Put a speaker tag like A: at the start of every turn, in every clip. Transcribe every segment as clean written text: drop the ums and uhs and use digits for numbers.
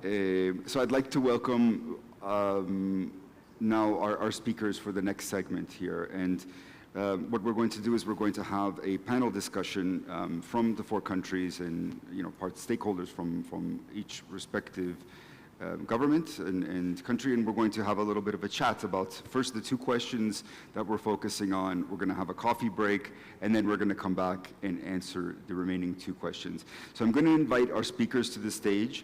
A: So I'd like to welcome now our speakers for the next segment here. And what we're going to do is we're going to have a panel discussion from the 4 countries and stakeholders from each respective government and country, and we're going to have a little bit of a chat about first the 2 questions that we're focusing on. We're going to have a coffee break, and then we're going to come back and answer the remaining 2 questions. So I'm going to invite our speakers to the stage.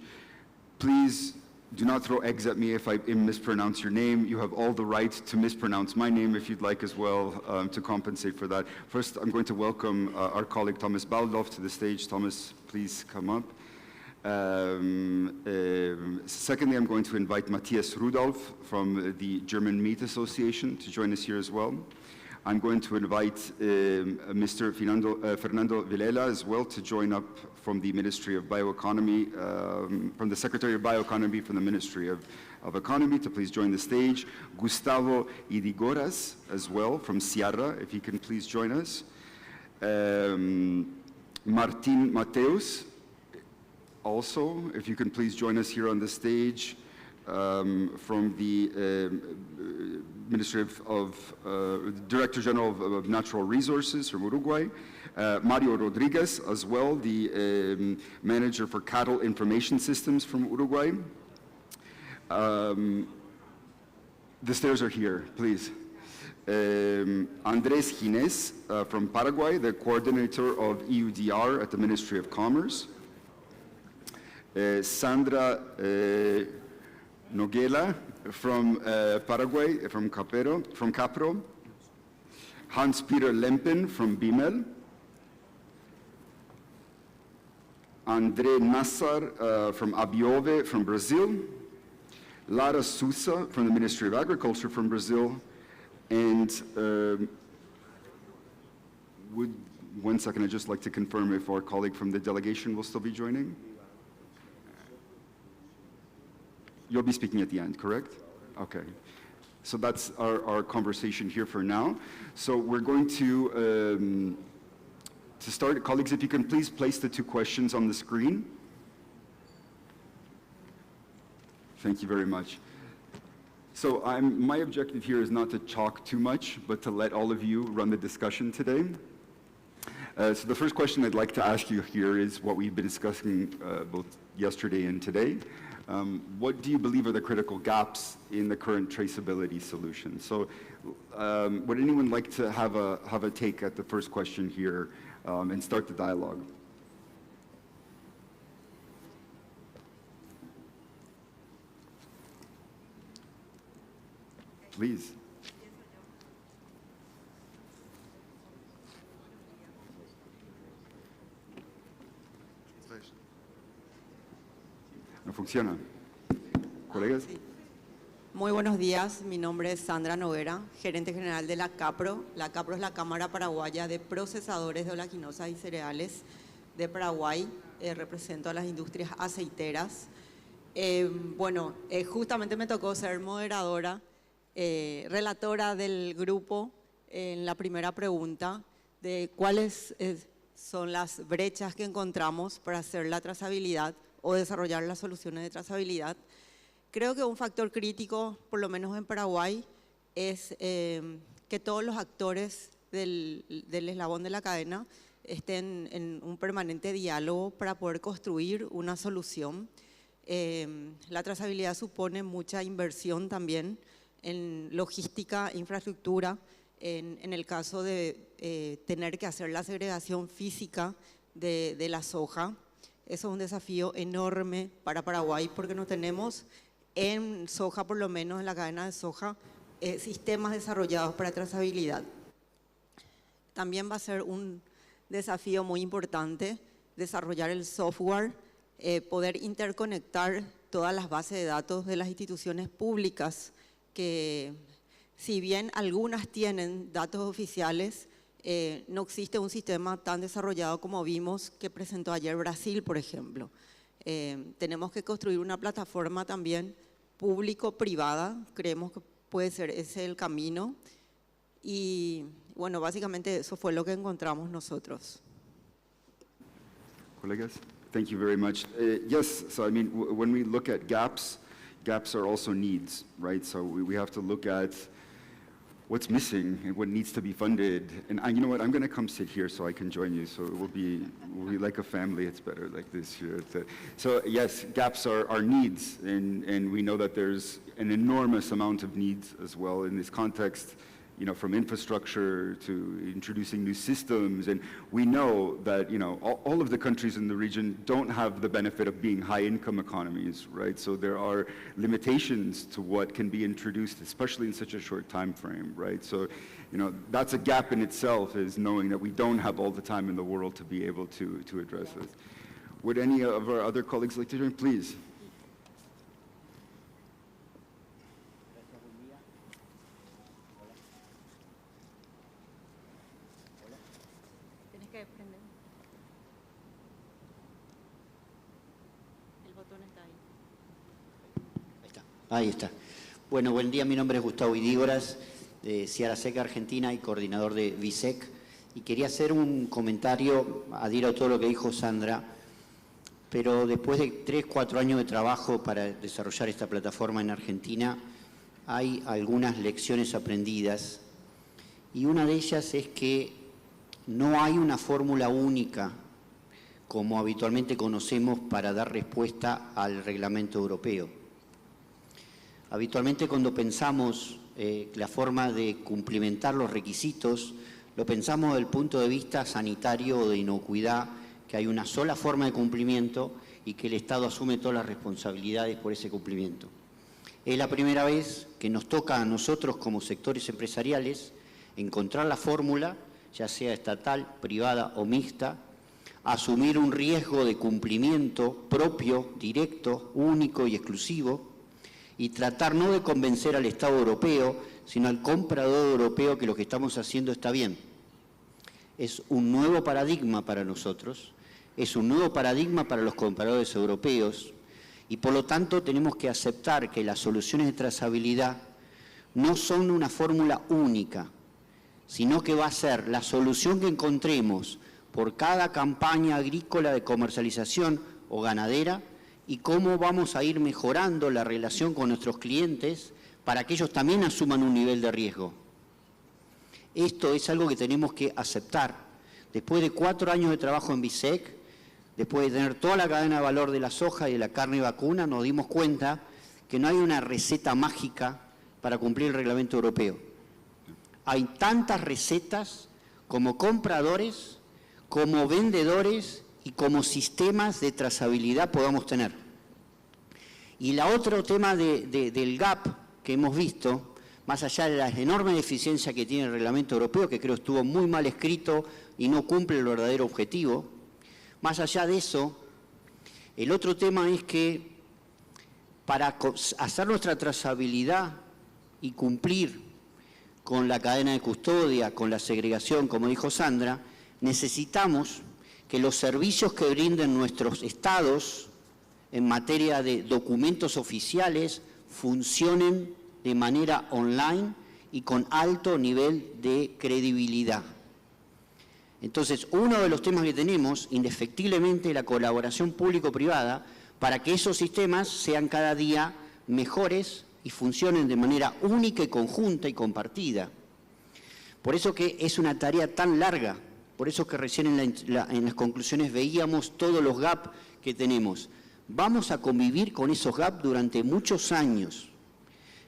A: Please do not throw eggs at me if I mispronounce your name. You have all the right to mispronounce my name if you'd like as well, to compensate for that. First, I'm going to welcome our colleague Thomas Baldoff to the stage. Thomas, please come up. Secondly, I'm going to invite Matthias Rudolph from the German Meat Association to join us here as well. I'm going to invite Mr. Fernando Vilela as well to join up from the Ministry of Bioeconomy, from the Secretary of Bioeconomy from the Ministry of Economy to please join the stage. Gustavo Idigoras as well from Sierra, if he can please join us. Martin Mateus, also, if you can please join us here on the stage from the Ministry of Director General of Natural Resources from Uruguay. Mario Rodriguez as well, the Manager for Cattle Information Systems from Uruguay. The stairs are here, please. Andrés Ginés from Paraguay, the Coordinator of EUDR at the Ministry of Commerce. Sandra Noguela from Paraguay, from Capro. Hans-Peter Lempen from BIMEL. André Nassar from Abiove from Brazil. Lara Sousa from the Ministry of Agriculture from Brazil. And one second, I'd just like to confirm if our colleague from the delegation will still be joining. You'll be speaking at the end, correct? Okay. So that's our conversation here for now. So we're going to start. Colleagues, if you can please place the 2 questions on the screen. Thank you very much. So my objective here is not to talk too much, but to let all of you run the discussion today. So the first question I'd like to ask you here is what we've been discussing both yesterday and today. What do you believe are the critical gaps in the current traceability solution? So would anyone like to have a take at the first question here and start the dialogue? Please. No funciona. ¿Colegas?
B: Sí. Muy buenos días, mi nombre es Sandra Noguera, gerente general de la CAPRO. La CAPRO es la Cámara Paraguaya de Procesadores de Oleaginosas y Cereales de Paraguay. Represento a las industrias aceiteras. Justamente me tocó ser moderadora, relatora del grupo en la primera pregunta de cuáles son las brechas que encontramos para hacer la trazabilidad o desarrollar las soluciones de trazabilidad. Creo que un factor crítico, por lo menos en Paraguay, es que todos los actores del eslabón de la cadena estén en un permanente diálogo para poder construir una solución. La trazabilidad supone mucha inversión también en logística, infraestructura, en el caso de tener que hacer la segregación física de la soja. Eso es un desafío enorme para Paraguay porque no tenemos en soja, por lo menos en la cadena de soja, sistemas desarrollados para trazabilidad. También va a ser un desafío muy importante desarrollar el software, poder interconectar todas las bases de datos de las instituciones públicas que, si bien algunas tienen datos oficiales, no existe un sistema tan desarrollado como vimos que presentó ayer Brasil, por ejemplo. Tenemos que construir una plataforma también público-privada, creemos que puede ser ese el camino y básicamente eso fue lo que encontramos nosotros.
A: Colegas, Thank you very much. Yes, so I mean, when we look at gaps, gaps are also needs, right? So we have to look at what's missing and what needs to be funded. And you know what, I'm gonna come sit here so I can join you, so we'll be like a family. It's better like this here. So yes, gaps are needs, and we know that there's an enormous amount of needs as well in this context, you know, from infrastructure to introducing new systems. And we know that, you know, all of the countries in the region don't have the benefit of being high-income economies, right? So there are limitations to what can be introduced, especially in such a short time frame, right? So, you know, that's a gap in itself, is knowing that we don't have all the time in the world to be able to address this. Would any of our other colleagues like to join? Please.
C: Ahí está. Bueno, buen día. Mi nombre es Gustavo Idígoras, de Sierra Seca, Argentina, y coordinador de VISEC. Y quería hacer un comentario, adhiero a todo lo que dijo Sandra, pero después de 3, 4 años de trabajo para desarrollar esta plataforma en Argentina, hay algunas lecciones aprendidas. Y una de ellas es que no hay una fórmula única, como habitualmente conocemos, para dar respuesta al reglamento europeo. Habitualmente cuando pensamos la forma de cumplimentar los requisitos, lo pensamos desde el punto de vista sanitario o de inocuidad, que hay una sola forma de cumplimiento y que el Estado asume todas las responsabilidades por ese cumplimiento. Es la primera vez que nos toca a nosotros como sectores empresariales encontrar la fórmula, ya sea estatal, privada o mixta, asumir un riesgo de cumplimiento propio, directo, único y exclusivo, y tratar no de convencer al Estado europeo, sino al comprador europeo que lo que estamos haciendo está bien. Es un nuevo paradigma para nosotros, es un nuevo paradigma para los compradores europeos, y por lo tanto tenemos que aceptar que las soluciones de trazabilidad no son una fórmula única, sino que va a ser la solución que encontremos por cada campaña agrícola de comercialización o ganadera, y cómo vamos a ir mejorando la relación con nuestros clientes para que ellos también asuman un nivel de riesgo. Esto es algo que tenemos que aceptar. Después de 4 años de trabajo en VISEC, después de tener toda la cadena de valor de la soja y de la carne vacuna, nos dimos cuenta que no hay una receta mágica para cumplir el reglamento europeo. Hay tantas recetas como compradores, como vendedores y como sistemas de trazabilidad podamos tener. Y el otro tema del gap que hemos visto, más allá de la enorme deficiencia que tiene el reglamento europeo, que creo estuvo muy mal escrito y no cumple el verdadero objetivo, más allá de eso, el otro tema es que para hacer nuestra trazabilidad y cumplir con la cadena de custodia, con la segregación, como dijo Sandra, necesitamos que los servicios que brinden nuestros estados en materia de documentos oficiales funcionen de manera online y con alto nivel de credibilidad. Entonces, uno de los temas que tenemos, indefectiblemente, es la colaboración público-privada para que esos sistemas sean cada día mejores y funcionen de manera única y conjunta y compartida. Por eso que es una tarea tan larga. Por eso que recién en las conclusiones veíamos todos los gaps que tenemos. Vamos a convivir con esos gaps durante muchos años.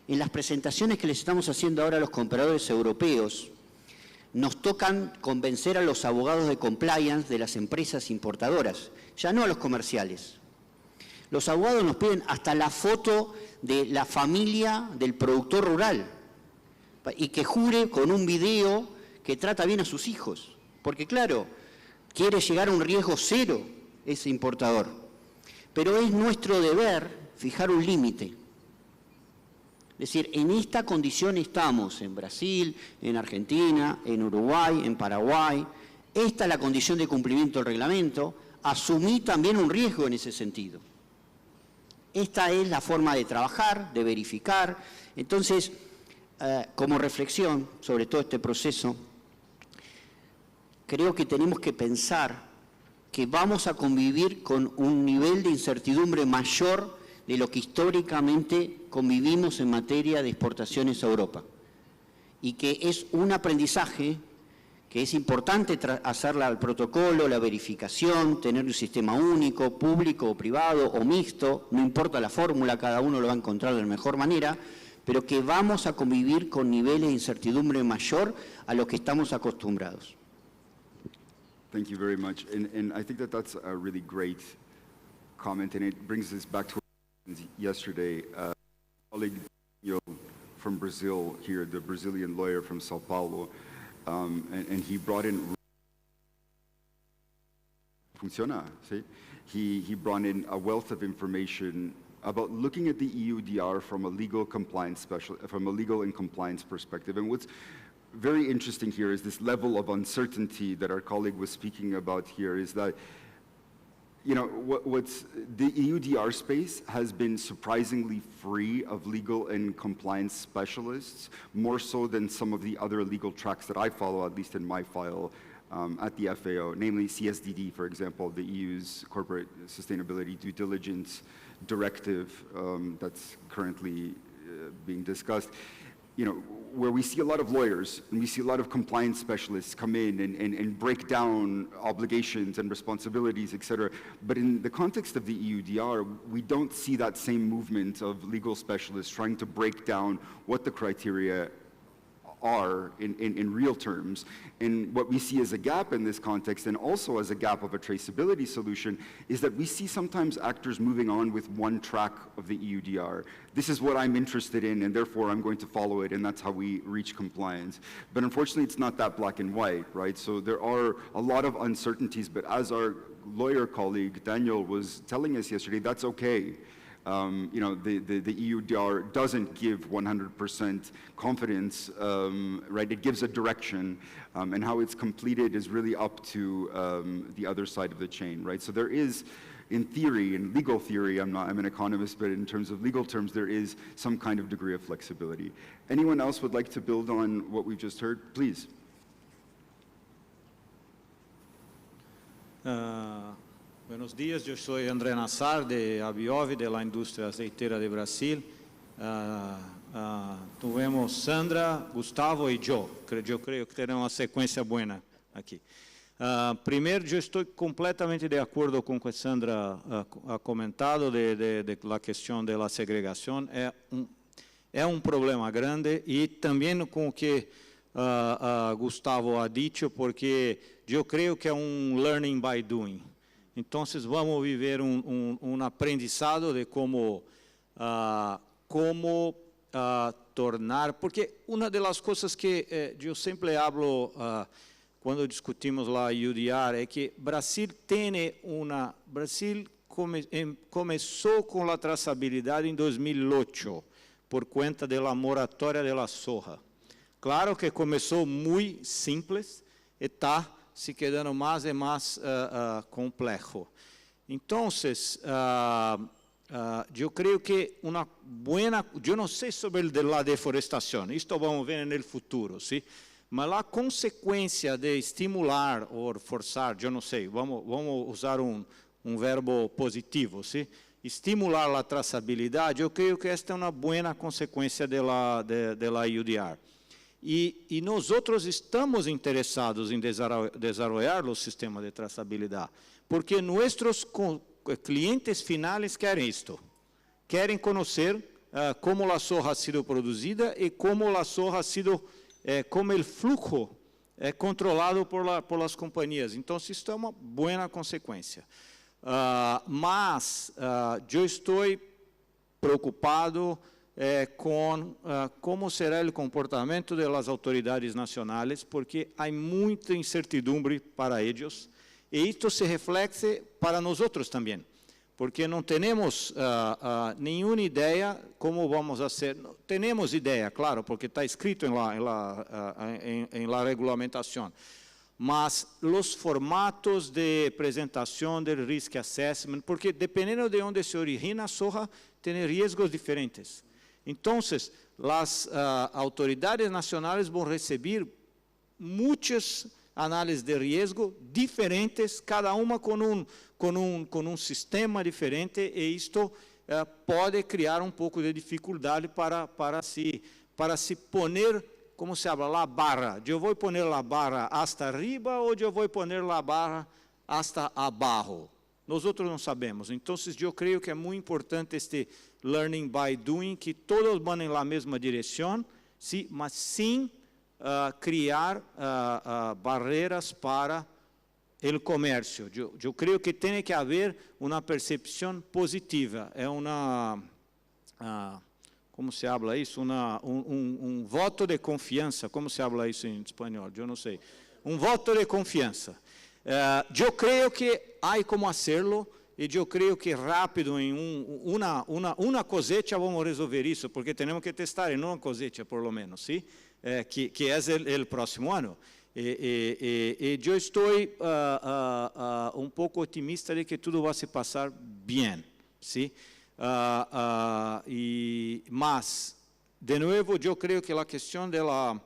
C: En las presentaciones que les estamos haciendo ahora a los compradores europeos, nos tocan convencer a los abogados de compliance de las empresas importadoras, ya no a los comerciales. Los abogados nos piden hasta la foto de la familia del productor rural y que jure con un video que trata bien a sus hijos. Porque claro, quiere llegar a un riesgo cero ese importador. Pero es nuestro deber fijar un límite. Es decir, en esta condición estamos en Brasil, en Argentina, en Uruguay, en Paraguay. Esta es la condición de cumplimiento del reglamento. Asumí también un riesgo en ese sentido. Esta es la forma de trabajar, de verificar. Entonces, como reflexión sobre todo este proceso, creo que tenemos que pensar que vamos a convivir con un nivel de incertidumbre mayor de lo que históricamente convivimos en materia de exportaciones a Europa. Y que es un aprendizaje que es importante hacer el protocolo, la verificación, tener un sistema único, público o privado o mixto, no importa la fórmula, cada uno lo va a encontrar de la mejor manera, pero que vamos a convivir con niveles de incertidumbre mayor a los que estamos acostumbrados.
A: Thank you very much. And I think that that's a really great comment, and it brings us back to yesterday. Colleague from Brazil here, the Brazilian lawyer from Sao Paulo, and he brought in funciona, ¿sí? He brought in a wealth of information about looking at the EUDR from a legal and compliance perspective. And what's very interesting here is this level of uncertainty that our colleague was speaking about here, is that, you know, what's the EUDR space has been surprisingly free of legal and compliance specialists, more so than some of the other legal tracks that I follow, at least in my file, at the FAO, namely CSDD, for example, the EU's Corporate Sustainability Due Diligence Directive that's currently being discussed. You know, where we see a lot of lawyers and we see a lot of compliance specialists come in and break down obligations and responsibilities, et cetera. But in the context of the EUDR, we don't see that same movement of legal specialists trying to break down what the criteria are in real terms. And what we see as a gap in this context, and also as a gap of a traceability solution, is that we see sometimes actors moving on with one track of the EUDR. This is what I'm interested in, and therefore I'm going to follow it, and that's how we reach compliance. But unfortunately, it's not that black and white, right? So there are a lot of uncertainties, but as our lawyer colleague, Daniel, was telling us yesterday, that's okay. You know, the EUDR doesn't give 100% confidence, right? It gives a direction, and how it's completed is really up to the other side of the chain, right? So there is, in theory, in legal theory, I'm an economist, but in terms of legal terms, there is some kind of degree of flexibility. Anyone else would like to build on what we've just heard? Please.
D: Buenos días, yo soy André Nassar de Abiovi, de la industria aceitera de Brasil. Tuvimos Sandra, Gustavo y yo. Eu creio que teremos uma sequência boa aqui. Primeiro, eu estou completamente de acordo com o que Sandra ha comentado de la questão da segregação. É um problema grande, e também com o que Gustavo ha dicho, porque eu creio que é learning by doing. Então, vamos viver aprendizado de como tornar, porque uma das coisas que eu sempre falo quando discutimos lá EUDR é que Brasil começou com a traçabilidade em 2008 por conta da moratória da soja. Claro que começou muito simples e está se quedando mais e mais complexo. Então, eu creio que eu não sei sobre a deforestação, isto vamos ver no futuro, sim? Mas a consequência de estimular ou forçar, eu não sei, vamos usar um verbo positivo, sim? Estimular a traçabilidade, eu creio que esta é uma boa consequência da EUDR. E nós outros estamos interessados em desenvolver o sistema de traçabilidade, porque nossos clientes finais querem isto, querem conhecer como a soja ha sido produzida e como a soja ha sido, como o fluxo é controlado por as companhias. Então, isto é uma boa consequência. Mas eu estou preocupado com como será o comportamento das autoridades nacionais, porque há muita incertidumbre para eles, e isto se reflete para nós outros também, porque não temos nenhuma ideia como vamos fazer. Temos ideia, claro, porque está escrito em la regulamentação, mas os formatos de apresentação do risk assessment, porque dependendo de onde se origina a soja, tem riscos diferentes. Então, as autoridades nacionais vão receber muitas análise de riesgo diferentes, cada uma com um sistema diferente, e isto pode criar um pouco de dificuldade para se poner, como se habla, la barra. Eu vou poner la barra hasta arriba ou eu vou poner la barra hasta abaixo. Nós outros não sabemos. Então, eu creio que é muito importante este learning by doing, que todos vão na mesma direção, sim, mas sem criar barreiras para o comércio. Eu creio que tem que haver uma percepção positiva. É uma, como se habla isso? Voto de confiança. Como se habla isso em espanhol? Eu não sei. Voto de confiança. Eu creio que há como hacerlo, e eu creio que rápido, em uma cosecha, vamos resolver isso, porque temos que testar em uma cosecha, por lo menos, ¿sí? Que é o próximo ano. E eu estou um pouco otimista de que tudo vai se passar bem, ¿sí? Mas, de novo, eu creio que a questão da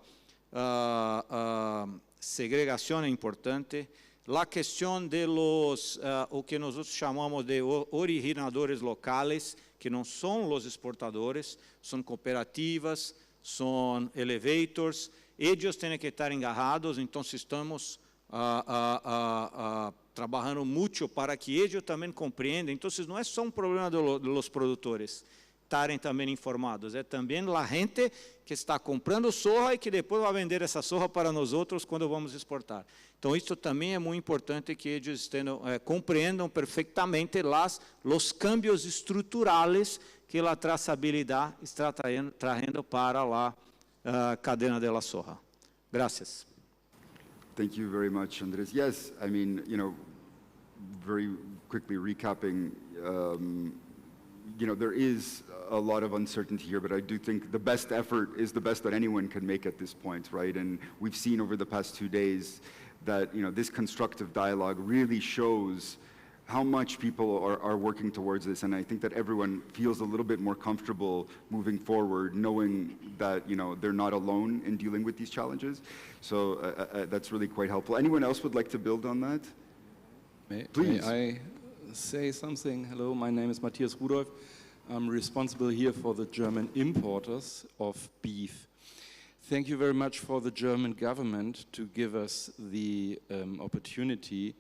D: segregação é importante. A questão de o que nós chamamos de originadores locais, que não são os exportadores, são cooperativas, são elevators, eles têm que estar engarrados, então estamos trabalhando muito para que eles também compreendam. Então, não é só um problema dos produtores estarem também informados, é também a gente que está comprando soja e que depois vai vender essa soja para nós outros quando vamos exportar. Então, isso também é muito importante que eles compreendam perfeitamente os cambios estruturais que a traçabilidade está trazendo para a cadeia da soja. Graças.
A: Thank you very much, Andres. Yes, I mean, very quickly recapping, there is a lot of uncertainty here, but I do think the best effort is the best that anyone can make at this point, right? And we've seen over the past 2 days that, this constructive dialogue really shows how much people are working towards this. And I think that everyone feels a little bit more comfortable moving forward, knowing that, they're not alone in dealing with these challenges. So that's really quite helpful. Anyone else would like to build on that? Please.
E: May I say something? Hello, my name is Matthias Rudolph. I'm responsible here for the German importers of beef. Thank you very much for the German government to give us the opportunity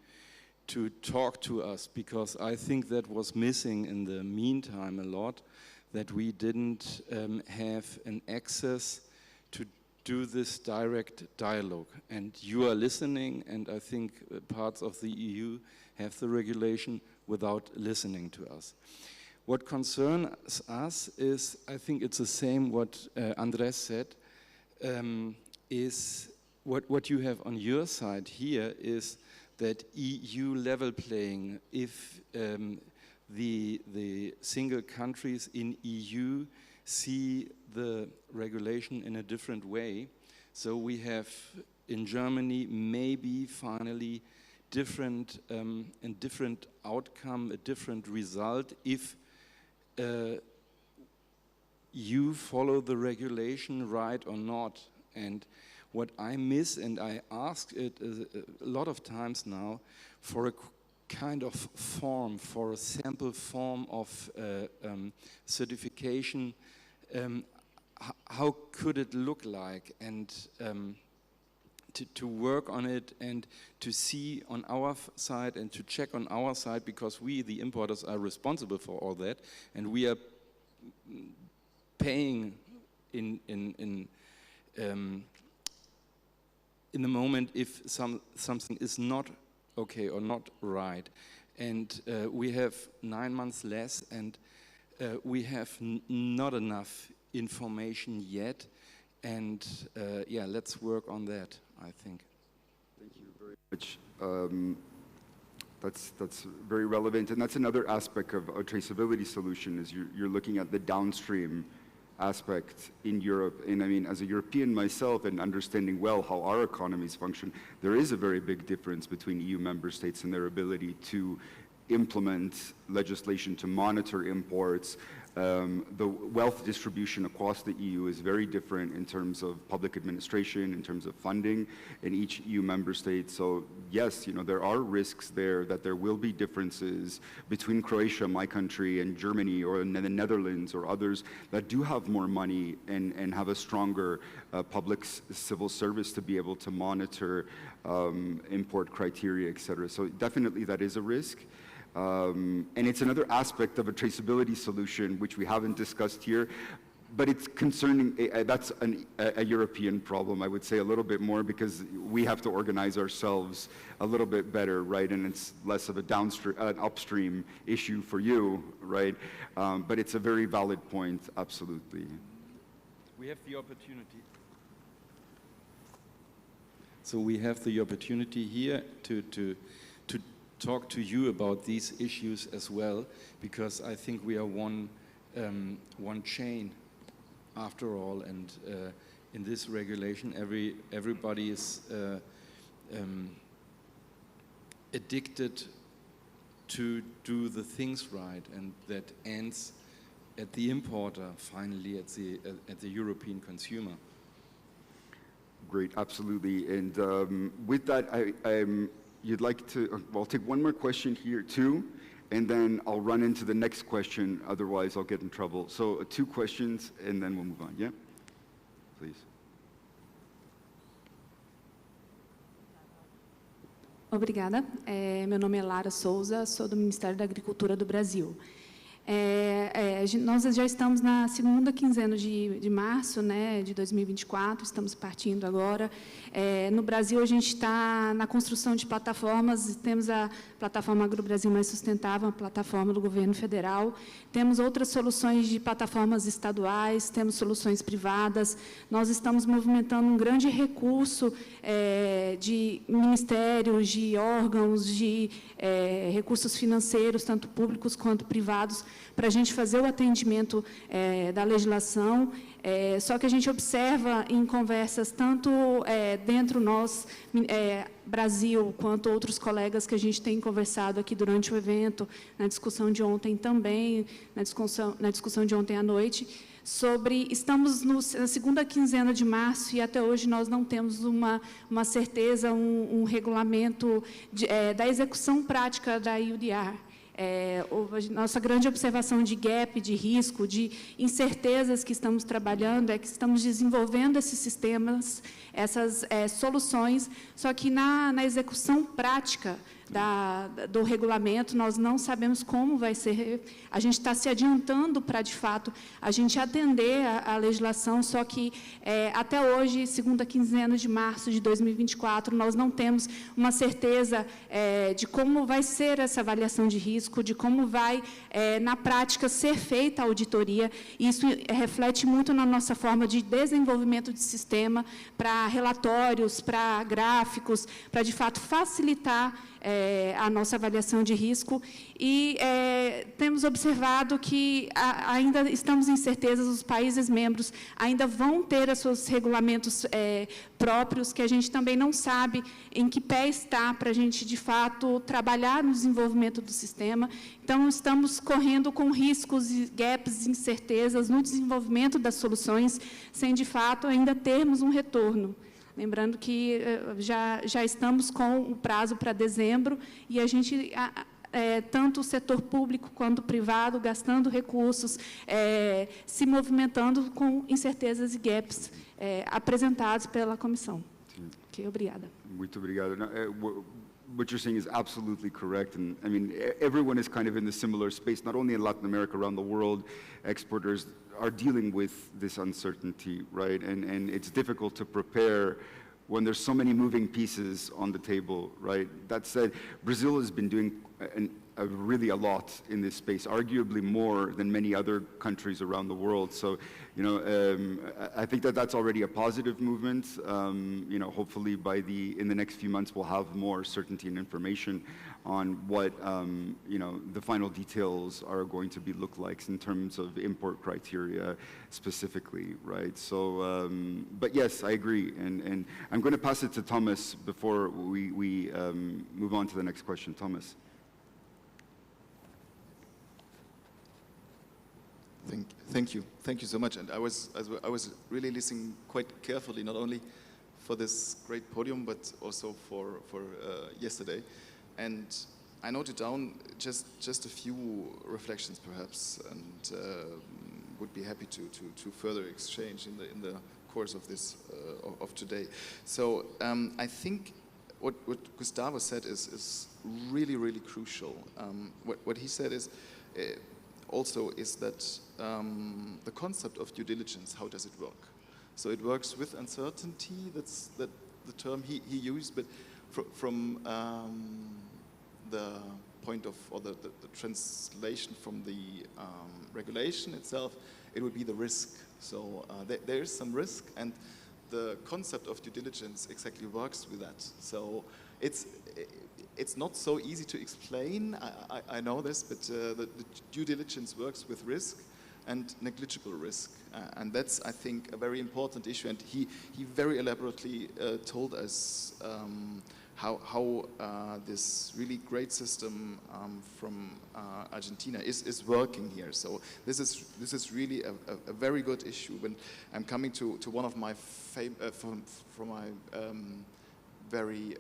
E: to talk to us, because I think that was missing in the meantime a lot, that we didn't have an access to do this direct dialogue. And you are listening, and I think parts of the EU have the regulation without listening to us. What concerns us is, I think it's the same what Andres said, is what you have on your side here is that EU level playing. If the single countries in EU see the regulation in a different way, so we have in Germany maybe finally different outcome, a different result if you follow the regulation right or not. And what I miss, and I ask it a lot of times now, for a kind of form, for a sample form of certification, how could it look like? And to work on it and to see on our side and to check on our side, because we, the importers, are responsible for all that, and we are paying in the moment if something is not okay or not right. And we have 9 months less, and we have not enough information yet. And yeah, let's work on that, I think.
A: Thank you very much. That's very relevant, and that's another aspect of a traceability solution, is you're looking at the downstream aspect in Europe. And I mean, as a European myself, and understanding well how our economies function, there is a very big difference between EU member states and their ability to implement legislation to monitor imports, The wealth distribution across the EU is very different in terms of public administration, in terms of funding in each EU member state. So yes, there are risks there that there will be differences between Croatia, my country, and Germany, or the Netherlands, or others that do have more money and have a stronger public civil service to be able to monitor import criteria, et cetera. So definitely that is a risk. And it's another aspect of a traceability solution, which we haven't discussed here, but it's concerning, that's a European problem, I would say, a little bit more, because we have to organize ourselves a little bit better, right? And it's less of an upstream issue for you, right? But it's a very valid point, absolutely.
E: We have the opportunity. So we have the opportunity here to talk to you about these issues as well, because I think we are one chain after all, and in this regulation everybody is addicted to do the things right, and that ends at the importer, finally at the European consumer.
A: Great, absolutely. And with that, you'd like to, I'll take one more question here too, and then I'll run into the next question, otherwise I'll get in trouble. So 2 questions, and then we'll move on, yeah? Please.
F: Obrigada. Meu nome é Lara Souza, sou do Ministério da Agricultura do Brasil. Nós já estamos na segunda quinzena de março, né, de 2024, estamos partindo agora. No Brasil, a gente está na construção de plataformas, temos a plataforma Agro-Brasil Mais Sustentável, a plataforma do governo federal, temos outras soluções de plataformas estaduais, temos soluções privadas, nós estamos movimentando um grande recurso de ministérios, de órgãos, de recursos financeiros, tanto públicos quanto privados, para a gente fazer o atendimento da legislação, só que a gente observa em conversas, tanto dentro nós, Brasil, quanto outros colegas que a gente tem conversado aqui durante o evento, na discussão de ontem também, na discussão de ontem à noite, estamos na segunda quinzena de março e até hoje nós não temos uma certeza, um regulamento da execução prática da EUDR. Nossa grande observação de gap, de risco, de incertezas que estamos trabalhando é que estamos desenvolvendo esses sistemas, essas soluções, só que na execução prática do regulamento, nós não sabemos como vai ser. A gente está se adiantando para, de fato, a gente atender a legislação, só que até hoje, segunda quinzena de março de 2024, nós não temos uma certeza de como vai ser essa avaliação de risco, de como vai, na prática, ser feita a auditoria. Isso reflete muito na nossa forma de desenvolvimento de sistema para relatórios, para gráficos, para, de fato, facilitar a nossa avaliação de risco, e temos observado que ainda estamos incertezas, os países membros ainda vão ter os seus regulamentos próprios, que a gente também não sabe em que pé está para a gente, de fato, trabalhar no desenvolvimento do sistema. Então, estamos correndo com riscos e gaps, incertezas no desenvolvimento das soluções, sem, de fato, ainda termos um retorno. Lembrando que já estamos com o prazo para dezembro e a gente, tanto o setor público quanto o privado, gastando recursos, se movimentando com incertezas e gaps apresentados pela comissão. Ok, obrigada.
A: Muito obrigado. What you're saying is absolutely correct, and I mean, everyone is kind of in the similar space, not only in Latin America, around the world. Exporters are dealing with this uncertainty, right? And it's difficult to prepare when there's so many moving pieces on the table, right? That said, Brazil has been doing really a lot in this space, arguably more than many other countries around the world. So, I think that's already a positive movement. Hopefully in the next few months we'll have more certainty and information on what the final details are going to look like in terms of import criteria specifically, right? So, but yes, I agree, and I'm going to pass it to Thomas before we move on to the next question. Thomas.
G: Thank you so much. And I was really listening quite carefully, not only for this great podium, but also for yesterday. And I noted down just a few reflections, perhaps, and would be happy to further exchange in the course of this of today. So I think what Gustavo said is really crucial. What he said is also is that the concept of due diligence, how does it work? So it works with uncertainty. That's the term he used, but from the point of, or the translation from the regulation itself, it would be the risk. So there is some risk, and the concept of due diligence exactly works with that. So it's not so easy to explain, I know this, but the due diligence works with risk and negligible risk. And that's, I think, a very important issue. And he very elaborately told us how this really great system from Argentina is working here. So this is really a very good issue. When I'm coming to one of my from my very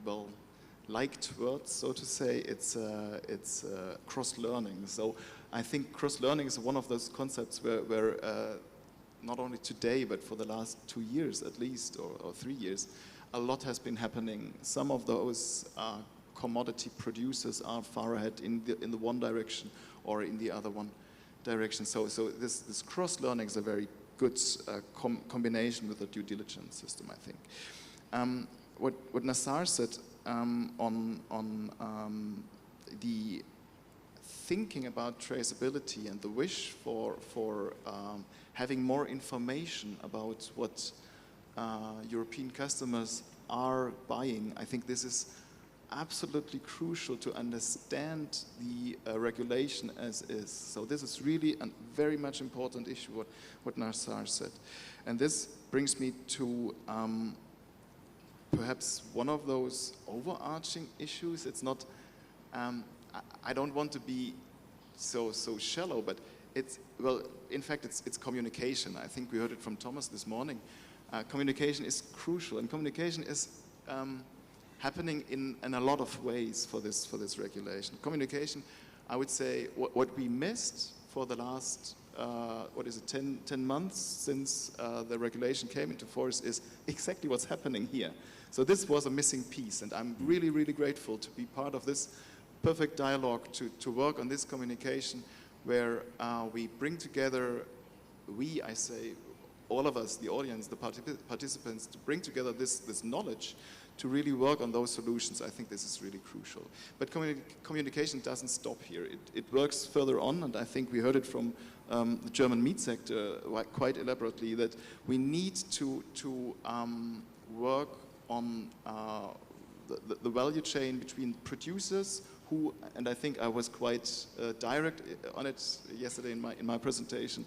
G: well liked words, so to say, it's cross-learning. So I think cross-learning is one of those concepts where not only today, but for the last 2 years at least, or 3 years, a lot has been happening. Some of those commodity producers are far ahead in the one direction or in the other one direction. So this cross-learning is a very good combination with the due diligence system, I think. What Nassar said on the thinking about traceability and the wish for having more information about what European customers are buying, I think this is absolutely crucial to understand the regulation as is. So this is really a very much important issue, what Nassar said. And this brings me to perhaps one of those overarching issues. It's not, I don't want to be so shallow, but it's, well, in fact, it's communication. I think we heard it from Thomas this morning. Communication is crucial, and communication is happening in a lot of ways for this regulation. Communication, I would say, what we missed for the last, 10 months since the regulation came into force is exactly what's happening here. So this was a missing piece, and I'm really, really grateful to be part of this perfect dialogue, to work on this communication, where we bring together, I say, all of us, the audience, the participants, to bring together this knowledge to really work on those solutions. I think this is really crucial. But communication doesn't stop here. It works further on, and I think we heard it from the German meat sector quite elaborately, that we need to work on the value chain between producers who, and I think I was quite direct on it yesterday in my presentation,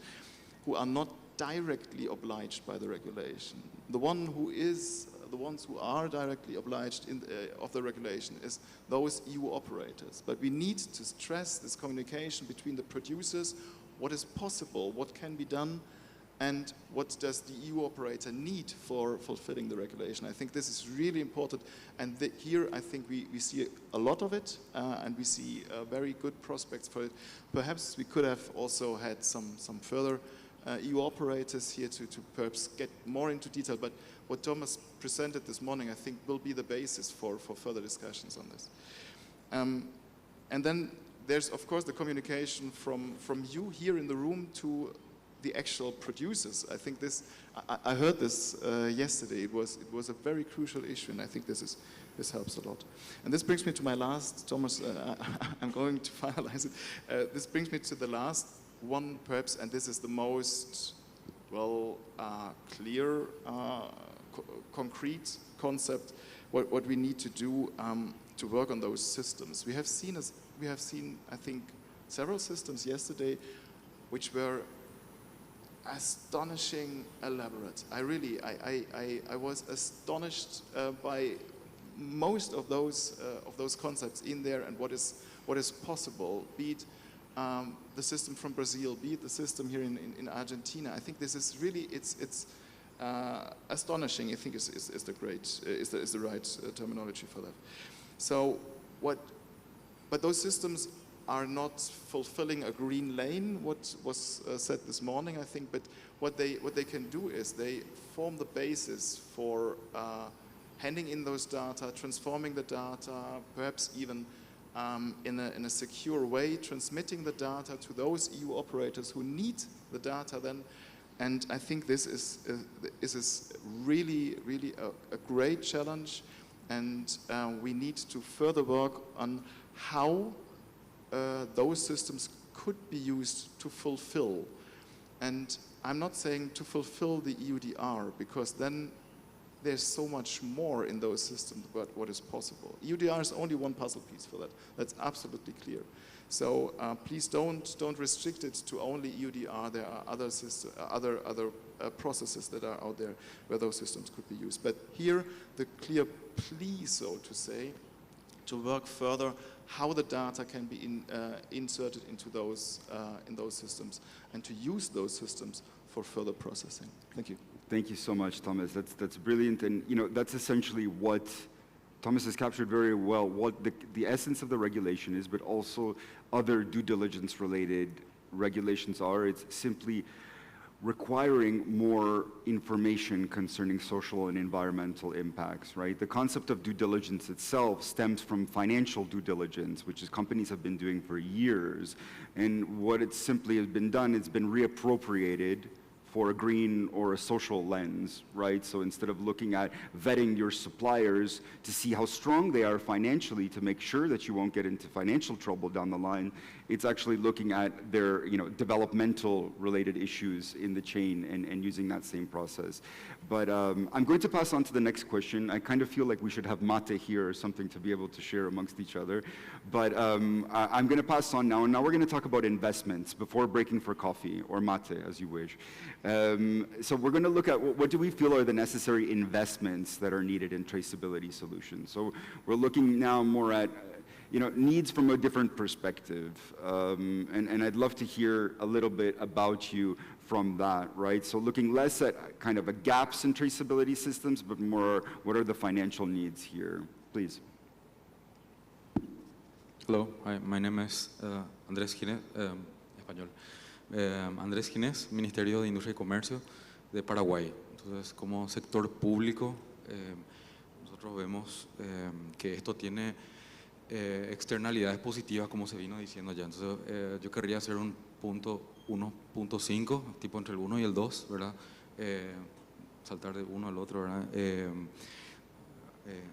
G: who are not directly obliged by the regulation. The ones who are directly obliged of the regulation is those EU operators. But we need to stress this communication between the producers, what is possible, what can be done, and what does the EU operator need for fulfilling the regulation. I think this is really important, and here I think we see a lot of it, and we see very good prospects for it. Perhaps we could have also had some further EU operators here to perhaps get more into detail, but what Thomas presented this morning, I think, will be the basis for further discussions on this. And then there's, of course, the communication from you here in the room to the actual producers. I think this, I heard this yesterday. It was a very crucial issue, and I think this helps a lot. And this brings me to my last, Thomas, I'm going to finalize it. This brings me to the last one, perhaps, and this is the most, well, clear, concrete concept, what we need to do to work on those systems. We have seen, I think, several systems yesterday which were astonishing elaborate. I was astonished by most of those concepts in there and what is possible, be it the system from Brazil, be it the system here in Argentina. I think this is really, it's astonishing, I think is the right terminology for that. So but those systems are not fulfilling a green lane, what was said this morning, I think, but what they can do is they form the basis for handing in those data, transforming the data, perhaps even in a secure way, transmitting the data to those EU operators who need the data then. And I think this is really, really a great challenge, and we need to further work on how those systems could be used to fulfill. And I'm not saying to fulfill the EUDR, because then there's so much more in those systems about what is possible. EUDR is only one puzzle piece for that. That's absolutely clear. So please don't restrict it to only EUDR. There are other processes that are out there where those systems could be used. But here, the clear plea, so to say, to work further how the data can be inserted into those in those systems, and to use those systems for further processing. Thank you.
A: Thank you so much, Thomas. That's brilliant, and that's essentially what Thomas has captured very well, what the essence of the regulation is, but also other due diligence related regulations are. It's simply requiring more information concerning social and environmental impacts, right? The concept of due diligence itself stems from financial due diligence, which is companies have been doing for years. And what it simply has been done, it's been reappropriated for a green or a social lens, right? So instead of looking at vetting your suppliers to see how strong they are financially to make sure that you won't get into financial trouble down the line, it's actually looking at their developmental related issues in the chain and using that same process. But I'm going to pass on to the next question. I kind of feel like we should have Mate here or something to be able to share amongst each other. But I'm going to pass on now, and now we're going to talk about investments before breaking for coffee, or mate, as you wish. So we're going to look at what do we feel are the necessary investments that are needed in traceability solutions. So we're looking now more at needs from a different perspective. And I'd love to hear a little bit about you from that, right? So looking less at kind of gaps in traceability systems, but more what are the financial needs here? Please.
H: Hello, hi, my name is Andrés Ginés, español. Andrés Ginés, Ministerio de Industria y Comercio de Paraguay. Entonces, como sector público, nosotros vemos que esto tiene externalidades positivas, como se vino diciendo ya. Entonces, yo querría hacer un punto 1.5, tipo entre el 1 y el 2, ¿verdad? Saltar de uno al otro, ¿verdad?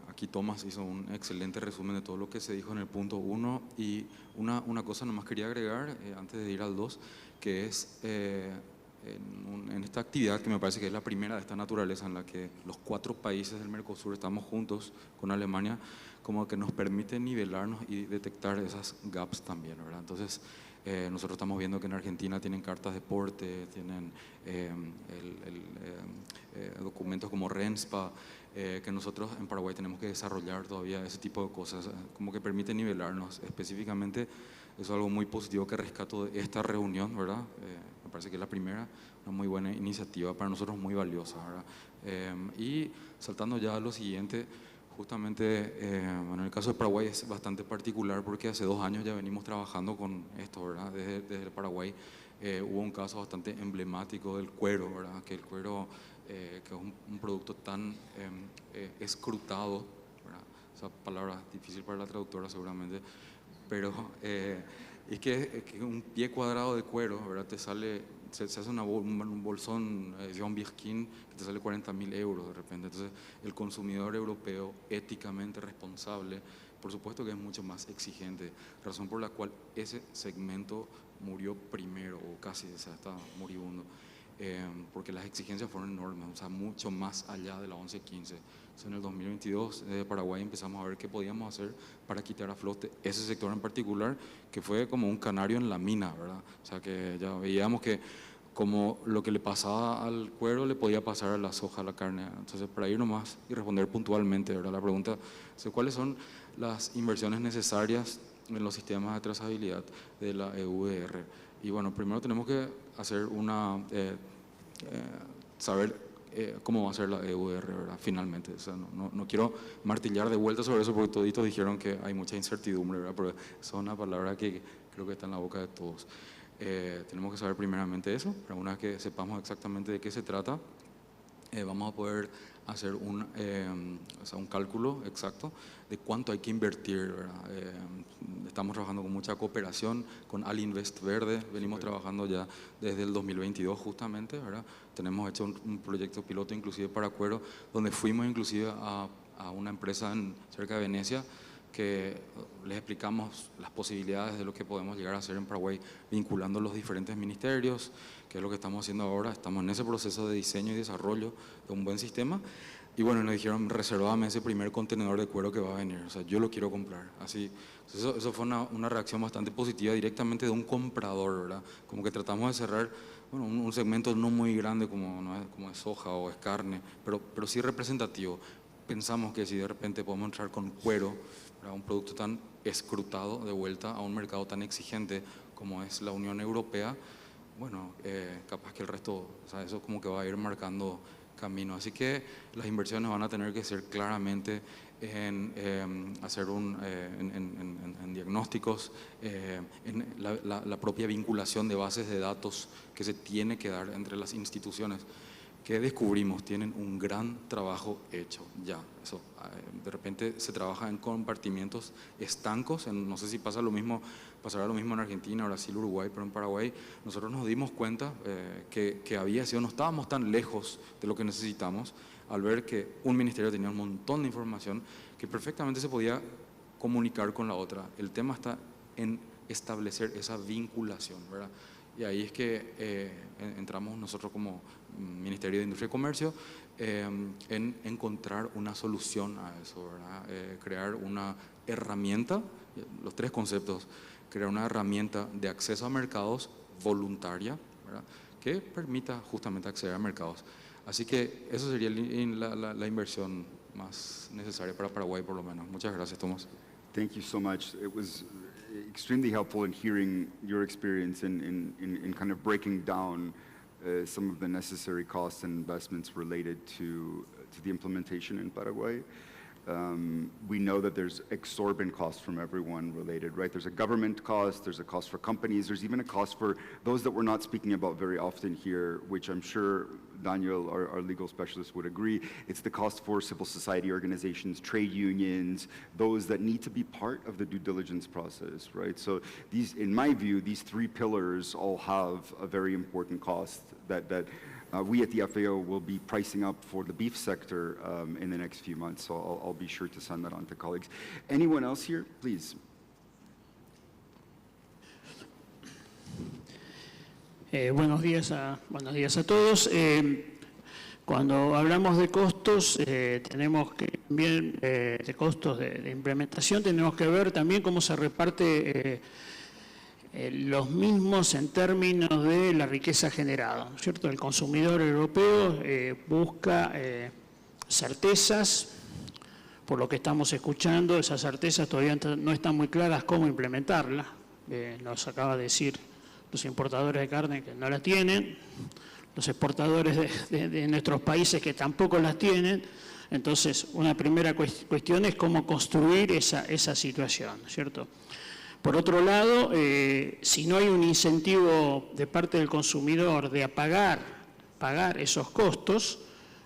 H: Aquí Tomás hizo un excelente resumen de todo lo que se dijo en el punto 1, y una cosa nomás quería agregar antes de ir al 2, que es en esta actividad que me parece que es la primera de esta naturaleza en la que los 4 países del Mercosur estamos juntos con Alemania, como que nos permite nivelarnos y detectar esas gaps también, ¿verdad? Entonces, nosotros estamos viendo que en Argentina tienen cartas de porte, tienen documentos como RENSPA, que nosotros en Paraguay tenemos que desarrollar todavía ese tipo de cosas, como que permite nivelarnos. Específicamente, eso es algo muy positivo que rescato de esta reunión, ¿verdad? Me parece que es la primera, una muy buena iniciativa, para nosotros muy valiosa, ¿verdad? Y saltando ya a lo siguiente, justamente, en el caso de Paraguay es bastante particular porque hace 2 años ya venimos trabajando con esto, ¿verdad? Desde el Paraguay hubo un caso bastante emblemático del cuero, ¿verdad? Que el cuero, que es un producto tan escrutado, ¿verdad? Esa palabra es difícil para la traductora seguramente, pero es que un pie cuadrado de cuero, ¿verdad? Te sale, se hace un bolsón John Birkin que te sale 40.000 euros de repente. Entonces, el consumidor europeo, éticamente responsable, por supuesto que es mucho más exigente, razón por la cual ese segmento murió primero, o casi, o sea, está moribundo, porque las exigencias fueron enormes, o sea, mucho más allá de la 11-15. Entonces, en el 2022, desde Paraguay empezamos a ver qué podíamos hacer para quitar a flote ese sector en particular, que fue como un canario en la mina, ¿verdad? O sea, que ya veíamos que como lo que le pasaba al cuero le podía pasar a la soja, a la carne. Entonces, para ir nomás y responder puntualmente, ¿verdad? La pregunta es, ¿cuáles son las inversiones necesarias en los sistemas de trazabilidad de la EUDR. Y bueno, primero tenemos que hacer saber cómo va a ser la EUDR, ¿verdad? Finalmente. O sea, no quiero martillar de vuelta sobre eso porque toditos dijeron que hay mucha incertidumbre, ¿verdad? Pero eso es una palabra que creo que está en la boca de todos. Tenemos que saber primeramente eso, pero una vez que sepamos exactamente de qué se trata, vamos a poder hacer un cálculo exacto de cuánto hay que invertir, ¿verdad? Estamos trabajando con mucha cooperación con Alinvest Verde, venimos trabajando ya desde el 2022 justamente, ¿verdad? Tenemos hecho un proyecto piloto inclusive para Cuero, donde fuimos inclusive a una empresa cerca de Venecia, que les explicamos las posibilidades de lo que podemos llegar a hacer en Paraguay, vinculando los diferentes ministerios, que es lo que estamos haciendo ahora. Estamos en ese proceso de diseño y desarrollo de un buen sistema. Y bueno, nos dijeron, reservame ese primer contenedor de cuero que va a venir. O sea, yo lo quiero comprar. Así, eso fue una reacción bastante positiva directamente de un comprador, ¿verdad? Como que tratamos de cerrar, bueno, un segmento no muy grande como es soja o es carne, pero sí representativo. Pensamos que si de repente podemos entrar con cuero, ¿verdad? Un producto tan escrutado de vuelta a un mercado tan exigente como es la Unión Europea, bueno, capaz que el resto, o sea, eso como que va a ir marcando camino. Así que las inversiones van a tener que ser claramente en hacer en diagnósticos, en la propia vinculación de bases de datos que se tiene que dar entre las instituciones que descubrimos tienen un gran trabajo hecho ya. Eso, de repente se trabaja en compartimientos estancos, no sé si pasará lo mismo en Argentina, Brasil, Uruguay, pero en Paraguay nosotros nos dimos cuenta que había sido, no estábamos tan lejos de lo que necesitamos al ver que un ministerio tenía un montón de información que perfectamente se podía comunicar con la otra. El tema está en establecer esa vinculación, ¿verdad? Y ahí es que entramos nosotros como Ministerio de Industria y Comercio en encontrar una solución a eso, ¿verdad? Crear una herramienta, los tres conceptos, crear una herramienta de acceso a mercados voluntaria, ¿verdad? Que permita justamente acceder a mercados. Así que eso sería la inversión más necesaria para Paraguay por lo menos. Muchas gracias, Tomás.
A: Thank you so much. It was extremely helpful in hearing your experience in kind of breaking down some of the necessary costs and investments related to the implementation in Paraguay. We know that there's exorbitant costs from everyone related, right? There's a government cost, there's a cost for companies, there's even a cost for those that we're not speaking about very often here, which I'm sure Daniel, our legal specialist, would agree. It's the cost for civil society organizations, trade unions, those that need to be part of the due diligence process, right? So these, in my view, these three pillars all have a very important cost that we at the FAO will be pricing up for the beef sector in the next few months, so I'll be sure to send that on to colleagues. Anyone else here? Please.
I: Buenos días a todos. Cuando hablamos de costos, tenemos que también, de costos de implementación, tenemos que ver también cómo se reparte los mismos en términos de la riqueza generada, ¿no es cierto? El consumidor europeo busca certezas, por lo que estamos escuchando, esas certezas todavía no están muy claras cómo implementarlas. Nos acaba de decir los importadores de carne que no la tienen, los exportadores de nuestros países que tampoco las tienen. Entonces, una primera cuestión es cómo construir esa situación, ¿cierto? Por otro lado, si no hay un incentivo de parte del consumidor de pagar esos costos,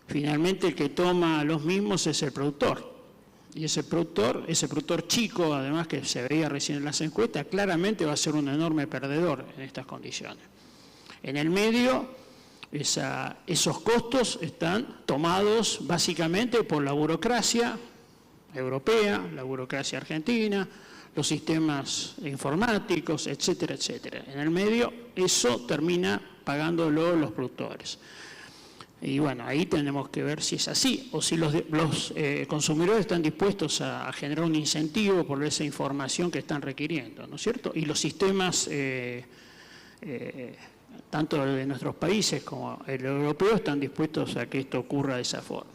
I: finalmente el que toma los mismos es el productor. Y ese productor chico, además que se veía recién en las encuestas, claramente va a ser un enorme perdedor en estas condiciones. En el medio, esos costos están tomados básicamente por la burocracia europea, la burocracia argentina, los sistemas informáticos, etcétera, etcétera. En el medio, eso termina pagándolo los productores. Y bueno, ahí tenemos que ver si es así, o si los consumidores están dispuestos a generar un incentivo por esa información que están requiriendo, ¿no es cierto? Y los sistemas, tanto de nuestros países como el europeo, están dispuestos a que esto ocurra de esa forma.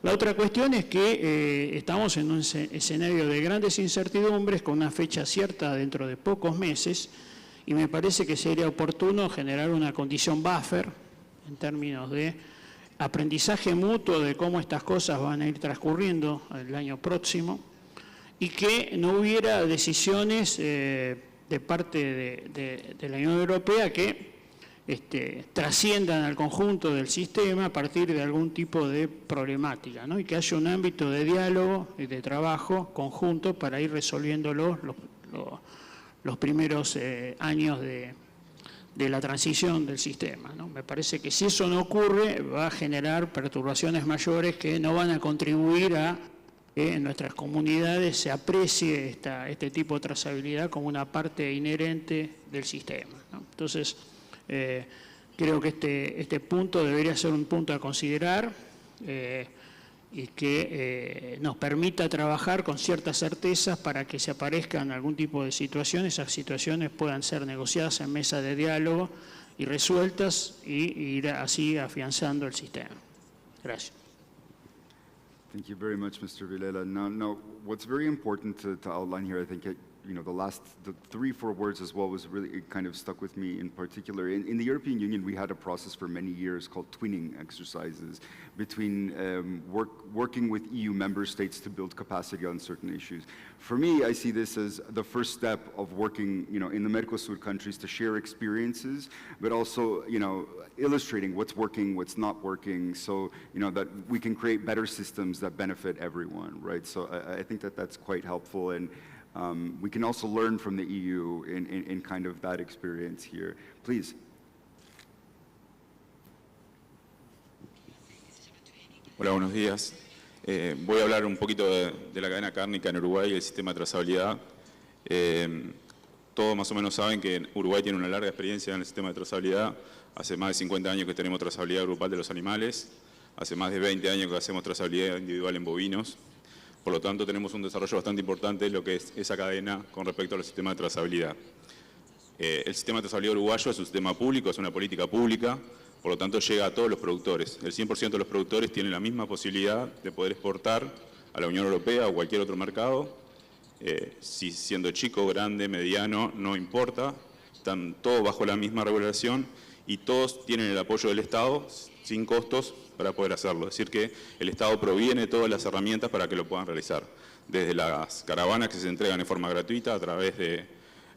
I: La otra cuestión es que estamos en un escenario de grandes incertidumbres con una fecha cierta dentro de pocos meses y me parece que sería oportuno generar una condición buffer en términos de aprendizaje mutuo de cómo estas cosas van a ir transcurriendo el año próximo y que no hubiera decisiones de parte de la Unión Europea que trasciendan al conjunto del sistema a partir de algún tipo de problemática, ¿no? Y que haya un ámbito de diálogo y de trabajo conjunto para ir resolviendo los primeros años de la transición del sistema, ¿no? Me parece que si eso no ocurre va a generar perturbaciones mayores que no van a contribuir a que en nuestras comunidades se aprecie este tipo de trazabilidad como una parte inherente del sistema, ¿no? Entonces, creo que este punto debería ser un punto a considerar y que nos permita trabajar con ciertas certezas para que se aparezcan algún tipo de situaciones, esas situaciones puedan ser negociadas en mesa de diálogo y resueltas y ir así afianzando el sistema. Gracias.
A: Thank you very much, Mr. Vilela. Now, what's very important to outline here, I think, the 3-4 words as well was really, it kind of stuck with me in particular. In the European Union, we had a process for many years called twinning exercises between working with EU member states to build capacity on certain issues. For me, I see this as the first step of working, in the Mercosur countries to share experiences, but also, illustrating what's working, what's not working, so, that we can create better systems that benefit everyone, right? So I think that that's quite helpful, and we can also learn from the EU in kind of that experience here. Please.
J: Hola, buenos días. Voy a hablar un poquito de la cadena cárnica en Uruguay y el sistema de trazabilidad. Todos más o menos saben que Uruguay tiene una larga experiencia en el sistema de trazabilidad. Hace más de 50 años que tenemos trazabilidad grupal de los animales. Hace más de 20 años que hacemos trazabilidad individual en bovinos. Por lo tanto, tenemos un desarrollo bastante importante en lo que es esa cadena con respecto al sistema de trazabilidad. El sistema de trazabilidad uruguayo es un sistema público, es una política pública, por lo tanto llega a todos los productores. El 100% de los productores tienen la misma posibilidad de poder exportar a la Unión Europea o cualquier otro mercado. Si siendo chico, grande, mediano, no importa, están todos bajo la misma regulación y todos tienen el apoyo del Estado sin costos para poder hacerlo. Es decir, que el Estado proviene todas las herramientas para que lo puedan realizar. Desde las caravanas que se entregan en forma gratuita a través de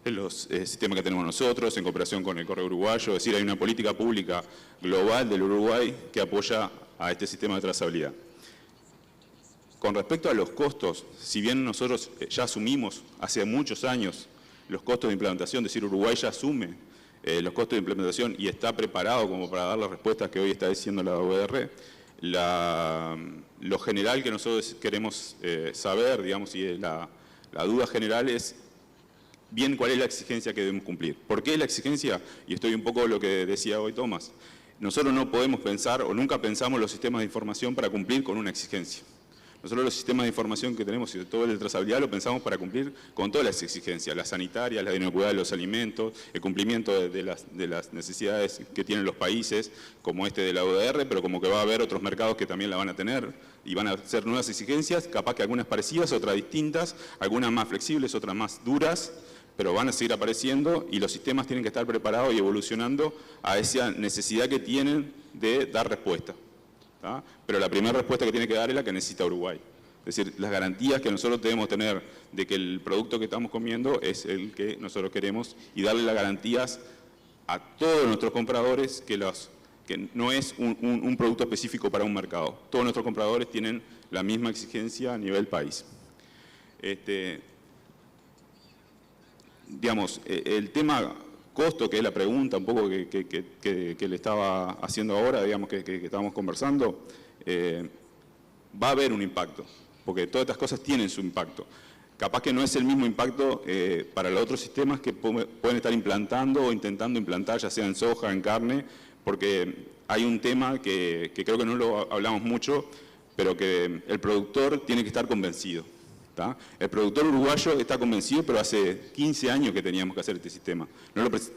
J: los sistemas que tenemos nosotros, en cooperación con el Correo Uruguayo. Es decir, hay una política pública global del Uruguay que apoya a este sistema de trazabilidad. Con respecto a los costos, si bien nosotros ya asumimos hace muchos años los costos de implementación, es decir, Uruguay ya asume los costos de implementación y está preparado como para dar las respuestas que hoy está diciendo la EUDR, lo general que nosotros queremos saber, digamos, y la duda general es bien cuál es la exigencia que debemos cumplir. ¿Por qué la exigencia? Y estoy un poco lo que decía hoy Tomás. Nosotros no podemos pensar o nunca pensamos los sistemas de información para cumplir con una exigencia. Nosotros los sistemas de información que tenemos y todo el de trazabilidad lo pensamos para cumplir con todas las exigencias, las sanitarias, la de inocuidad de los alimentos, el cumplimiento de las necesidades que tienen los países, como este de la EUDR, pero como que va a haber otros mercados que también la van a tener y van a ser nuevas exigencias, capaz que algunas parecidas, otras distintas, algunas más flexibles, otras más duras, pero van a seguir apareciendo y los sistemas tienen que estar preparados y evolucionando a esa necesidad que tienen de dar respuesta. ¿tá? Pero la primera respuesta que tiene que dar es la que necesita Uruguay. Es decir, las garantías que nosotros debemos tener de que el producto que estamos comiendo es el que nosotros queremos y darle las garantías a todos nuestros compradores que no es un producto específico para un mercado. Todos nuestros compradores tienen la misma exigencia a nivel país. Digamos, el tema costo, que es la pregunta un poco que le estaba haciendo ahora, digamos, que estábamos conversando, va a haber un impacto, porque todas estas cosas tienen su impacto. Capaz que no es el mismo impacto para los otros sistemas que pueden estar implantando o intentando implantar, ya sea en soja, en carne, porque hay un tema que creo que no lo hablamos mucho, pero que el productor tiene que estar convencido. ¿tá? El productor uruguayo está convencido, pero hace 15 años que teníamos que hacer este sistema.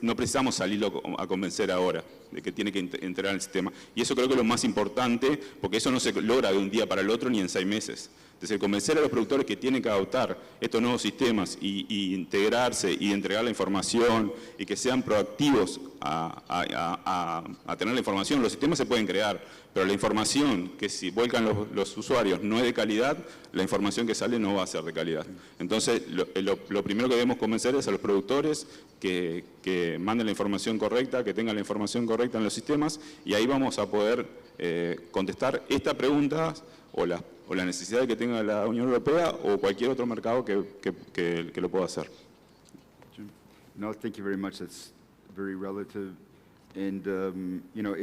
J: No precisamos salirlo a convencer ahora de que tiene que entrar en el sistema. Y eso creo que es lo más importante, porque eso no se logra de un día para el otro ni en 6 meses. Entonces, convencer a los productores que tienen que adoptar estos nuevos sistemas y integrarse y entregar la información y que sean proactivos a tener la información. Los sistemas se pueden crear, pero la información que si vuelcan los usuarios no es de calidad, la información que sale no va a ser de calidad. Entonces, lo primero que debemos convencer es a los productores que manden la información correcta, que tengan la información correcta en los sistemas, y ahí vamos a poder contestar esta pregunta o la necesidad que tenga la Unión Europea o cualquier otro mercado que lo pueda hacer.
A: No, thank you very much. That's very relative, and you know,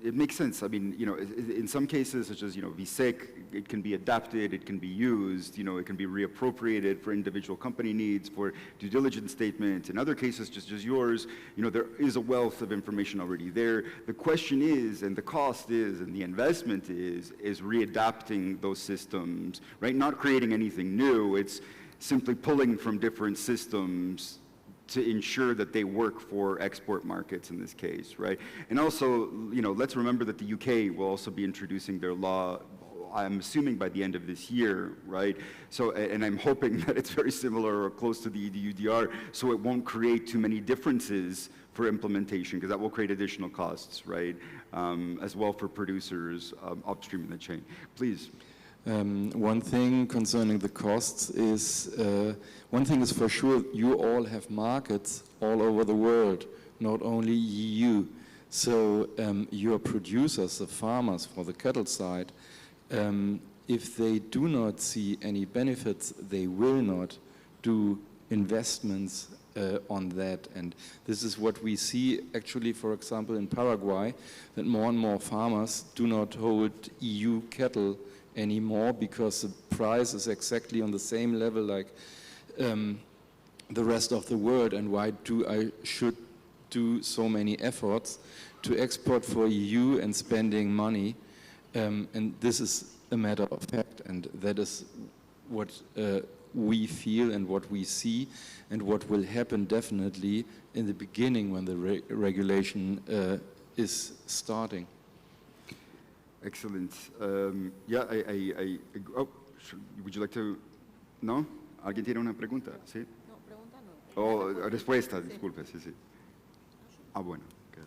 A: it makes sense. I mean, you know, in some cases, such as, you know, VSEC, it can be adapted, it can be used, you know, it can be reappropriated for individual company needs, for due diligence statements. In other cases, just as yours, you know, there is a wealth of information already there. The question is, and the cost is, and the investment is readapting those systems, right? Not creating anything new. It's simply pulling from different systems to ensure that they work for export markets in this case, right? And also, you know, let's remember that the UK will also be introducing their law, I'm assuming by the end of this year, right? So, and I'm hoping that it's very similar or close to the EUDR, so it won't create too many differences for implementation, because that will create additional costs, right? As well for producers upstream in the chain. Please.
E: One thing concerning the costs is, one thing is for sure, you all have markets all over the world, not only EU. So your producers, the farmers for the cattle side, if they do not see any benefits, they will not do investments on that. And this is what we see actually, for example, in Paraguay, that more and more farmers do not hold EU cattle anymore because the price is exactly on the same level like the rest of the world. And why should do so many efforts to export for EU and spending money? And this is a matter of fact, and that is what we feel and what we see and what will happen definitely in the beginning when the regulation is starting.
A: Excellent. Yeah, would you like to? No? ¿Alguien tiene una pregunta? ¿Sí?
B: No, pregunta no.
A: Oh, respuesta, disculpe, sí, sí. Ah, bueno. Okay.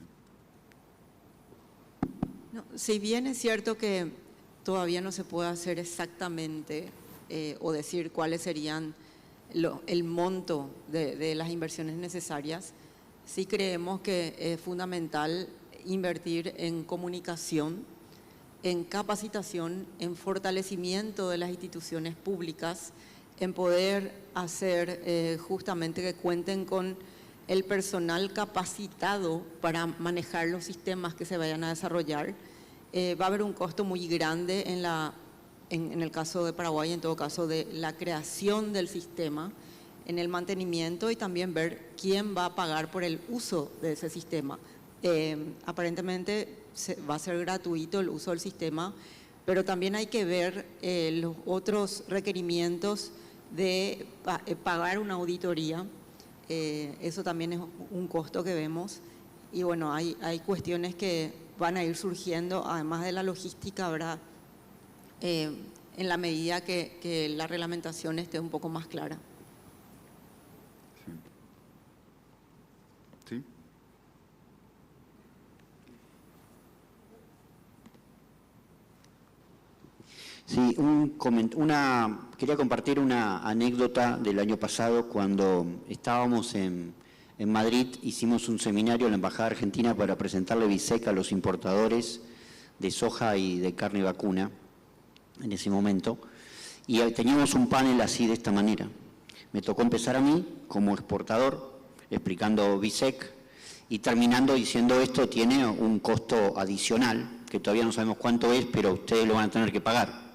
B: No, si bien es cierto que todavía no se puede hacer exactamente o decir cuáles serían el monto de las inversiones necesarias, sí creemos que es fundamental invertir en comunicación, en capacitación, en fortalecimiento de las instituciones públicas, en poder hacer justamente que cuenten con el personal capacitado para manejar los sistemas que se vayan a desarrollar. Va a haber un costo muy grande en el caso de Paraguay, en todo caso, de la creación del sistema, en el mantenimiento y también ver quién va a pagar por el uso de ese sistema. Aparentemente va a ser gratuito el uso del sistema, pero también hay que ver los otros requerimientos de pagar una auditoría. Eso también es un costo que vemos. Y bueno, hay cuestiones que van a ir surgiendo, además de la logística, ¿verdad? En la medida que la reglamentación esté un poco más clara.
A: ¿Sí?
C: Sí, quería compartir una anécdota del año pasado cuando estábamos en Madrid, hicimos un seminario en la Embajada Argentina para presentarle VSEC a los importadores de soja y de carne vacuna en ese momento, y teníamos un panel así de esta manera. Me tocó empezar a mí como exportador explicando VSEC y terminando diciendo esto tiene un costo adicional que todavía no sabemos cuánto es, pero ustedes lo van a tener que pagar.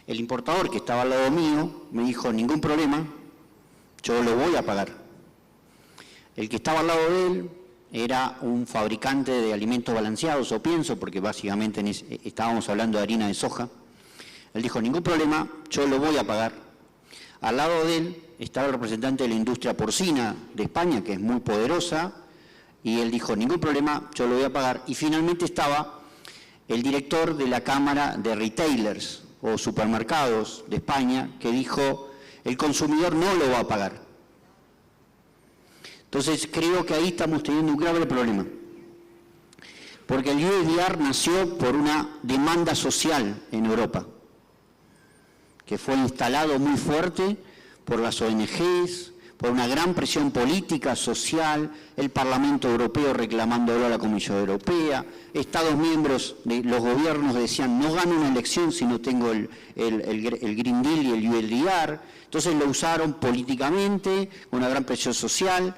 C: El importador que estaba al lado mío me dijo, ningún problema, yo lo voy a pagar. El que estaba al lado de él era un fabricante de alimentos balanceados o pienso, porque básicamente estábamos hablando de harina de soja. Él dijo, ningún problema, yo lo voy a pagar. Al lado de él estaba el representante de la industria porcina de España, que es muy poderosa, y él dijo, ningún problema, yo lo voy a pagar. Y finalmente estaba el director de la Cámara de Retailers o Supermercados de España, que dijo, el consumidor no lo va a pagar. Entonces creo que ahí estamos teniendo un grave problema. Porque el EUDR nació por una demanda social en Europa, que fue instalado muy fuerte por las ONGs, por una gran presión política, social, el Parlamento Europeo reclamándolo a la Comisión Europea, Estados miembros de los gobiernos decían no gano una elección si no tengo el Green Deal y el EUDR, entonces lo usaron políticamente, con una gran presión social,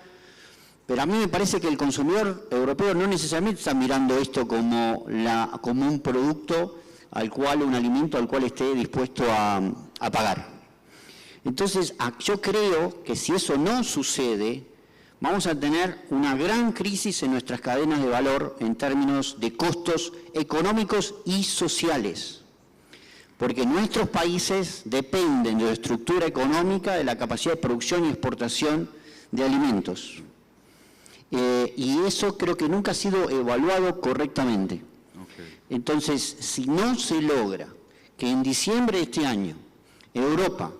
C: pero a mí me parece que el consumidor europeo no necesariamente está mirando esto como un producto al cual, un alimento al cual esté dispuesto a pagar. Entonces, yo creo que si eso no sucede, vamos a tener una gran crisis en nuestras cadenas de valor en términos de costos económicos y sociales. Porque nuestros países dependen de la estructura económica, de la capacidad de producción y exportación de alimentos. Y eso creo que nunca ha sido evaluado correctamente. Entonces, si no se logra que en diciembre de este año, Europa,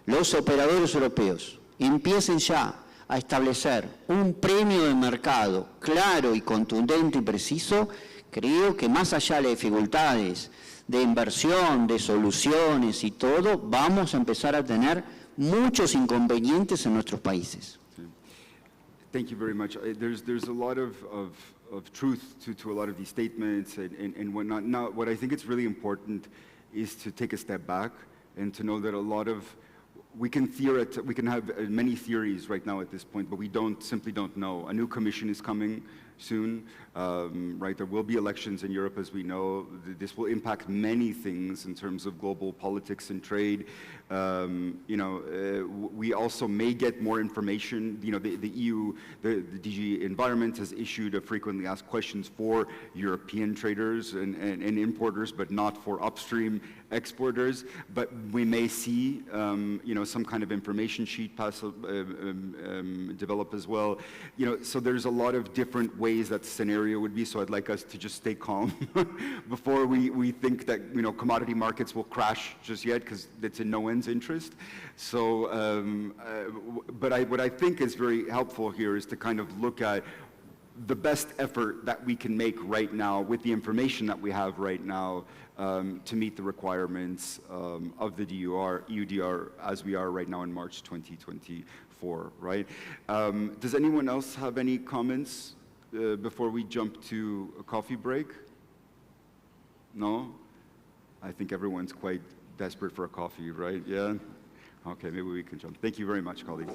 C: los operadores europeos, empiecen ya a establecer un premio de mercado claro y contundente y preciso, creo que más allá de las dificultades de inversión, de soluciones y todo, vamos a empezar a tener muchos inconvenientes en nuestros países.
A: Thank you very much. There's a lot of truth to a lot of these statements and whatnot. Now, what I think it's really important is to take a step back and to know that a lot of, we can have many theories right now at this point, but we simply don't know. A new commission is coming soon, right? There will be elections in Europe, as we know. This will impact many things in terms of global politics and trade. We also may get more information. The EU, the DG Environment has issued a frequently asked questions for European traders and importers, but not for upstream exporters. But we may see, some kind of information sheet develop as well. So there's a lot of different ways that scenario would be. So I'd like us to just stay calm before we think that commodity markets will crash just yet, because it's in no one's interest. So, what I think is very helpful here is to kind of look at the best effort that we can make right now with the information that we have right now to meet the requirements of the EUDR as we are right now in March 2024, right? Does anyone else have any comments before we jump to a coffee break? No? I think everyone's quite desperate for a coffee, right? Yeah? Okay, maybe we can jump. Thank you very much, colleagues.